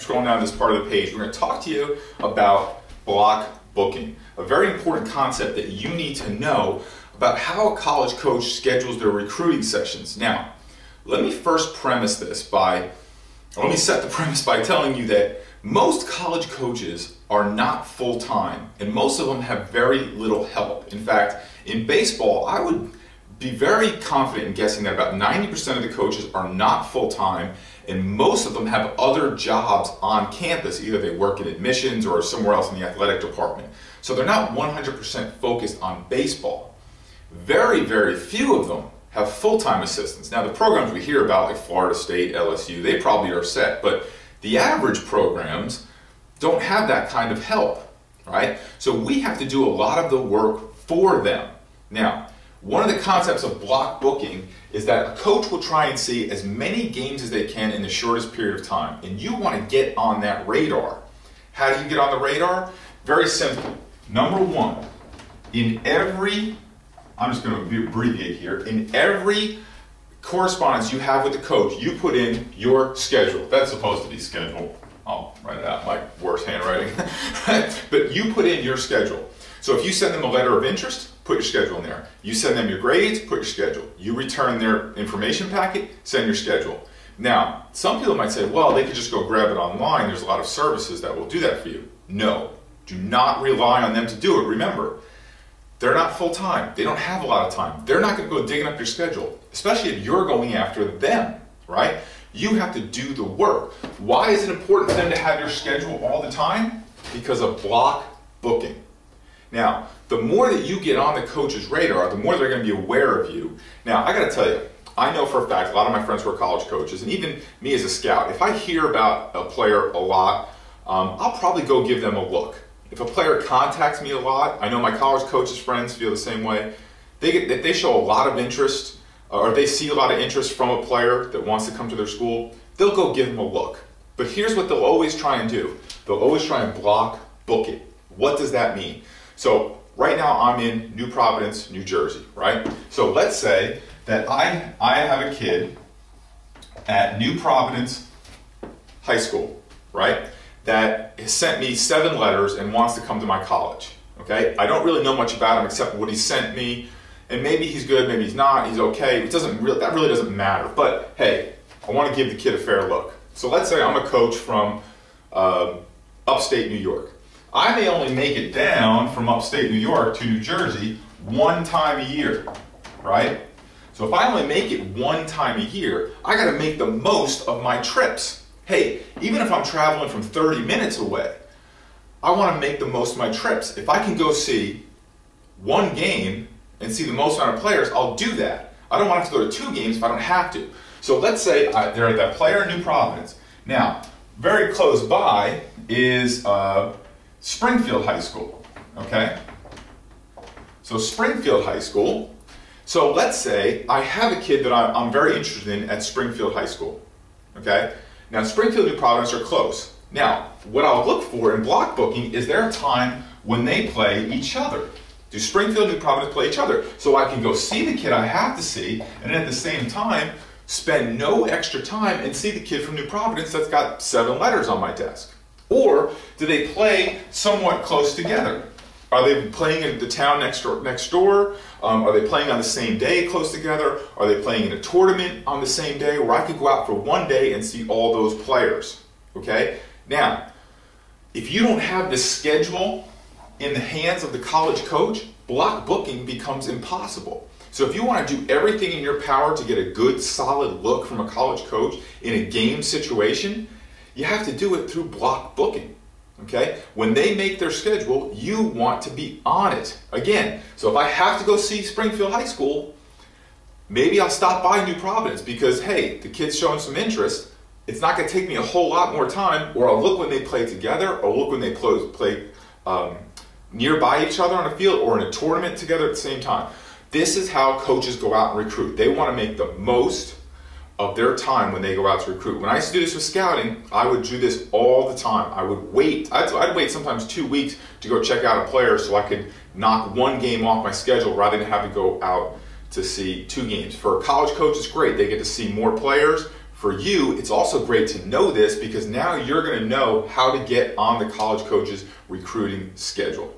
scrolling down this part of the page, we're going to talk to you about block booking, a very important concept that you need to know about how a college coach schedules their recruiting sessions. Now, let me set the premise by telling you that most college coaches are not full-time, and most of them have very little help. In fact, in baseball, I would be very confident in guessing that about 90% of the coaches are not full-time, and most of them have other jobs on campus. Either they work in admissions or somewhere else in the athletic department. So they're not 100% focused on baseball. Very, very few of them have full-time assistants. Now, the programs we hear about, like Florida State, LSU, they probably are set, but the average programs don't have that kind of help, right? So we have to do a lot of the work for them. Now, one of the concepts of block booking is that a coach will try and see as many games as they can in the shortest period of time, and you want to get on that radar. How do you get on the radar? Very simple. Number one, I'm just going to abbreviate here, in every correspondence you have with the coach, you put in your schedule. That's supposed to be schedule. I'll write it out, my worst handwriting. But you put in your schedule. So if you send them a letter of interest, put your schedule in there. You send them your grades, put your schedule. You return their information packet, send your schedule. Now, some people might say, well, they could just go grab it online. There's a lot of services that will do that for you. No, do not rely on them to do it. Remember, they're not full-time. They don't have a lot of time. They're not going to go digging up your schedule, especially if you're going after them, right? You have to do the work. Why is it important for them to have your schedule all the time? Because of block booking. Now, the more that you get on the coach's radar, the more they're going to be aware of you. Now, I got to tell you, I know for a fact, a lot of my friends who are college coaches, and even me as a scout, if I hear about a player a lot, I'll probably go give them a look. If a player contacts me a lot, I know my college coaches' friends feel the same way. If they show a lot of interest, or they see a lot of interest from a player that wants to come to their school, they'll go give them a look. But here's what they'll always try and do. They'll always try and block book it. What does that mean? So right now I'm in New Providence, New Jersey, right? So let's say that I have a kid at New Providence High School, right? That has sent me 7 letters and wants to come to my college, okay? I don't really know much about him except what he sent me, and maybe he's good, maybe he's not, he's okay. That really doesn't matter, but hey, I want to give the kid a fair look. So let's say I'm a coach from upstate New York. I may only make it down from upstate New York to New Jersey one time a year, right? So if I only make it one time a year, I got to make the most of my trips. Hey, even if I'm traveling from 30 minutes away, I want to make the most of my trips. If I can go see one game and see the most amount of players, I'll do that. I don't want to have to go to 2 games if I don't have to. So let's say they're that player in New Providence. Now, very close by is Springfield High School, okay? So Springfield High School. So let's say I have a kid that I'm very interested in at Springfield High School, okay? Now, Springfield and New Providence are close. Now, what I'll look for in block booking is there a time when they play each other. Do Springfield and New Providence play each other? So I can go see the kid I have to see, and at the same time, spend no extra time and see the kid from New Providence that's got 7 letters on my desk. Or do they play somewhat close together? Are they playing in the town next door? Are they playing on the same day close together? Are they playing in a tournament on the same day where I could go out for one day and see all those players? Okay? Now, if you don't have the schedule in the hands of the college coach, block booking becomes impossible. So if you want to do everything in your power to get a good, solid look from a college coach in a game situation, you have to do it through block booking, okay? When they make their schedule, you want to be on it. Again, so if I have to go see Springfield High School, maybe I'll stop by New Providence because, hey, the kid's showing some interest. It's not going to take me a whole lot more time, or I'll look when they play together, or look when they play nearby each other on a field, or in a tournament together at the same time. This is how coaches go out and recruit. They want to make the most of their time when they go out to recruit. When I used to do this with scouting, I would do this all the time. I would wait. I'd wait sometimes 2 weeks to go check out a player so I could knock 1 game off my schedule rather than have to go out to see 2 games. For a college coach, it's great. They get to see more players For you, it's also great to know this because now you're going to know how to get on the college coach's recruiting schedule.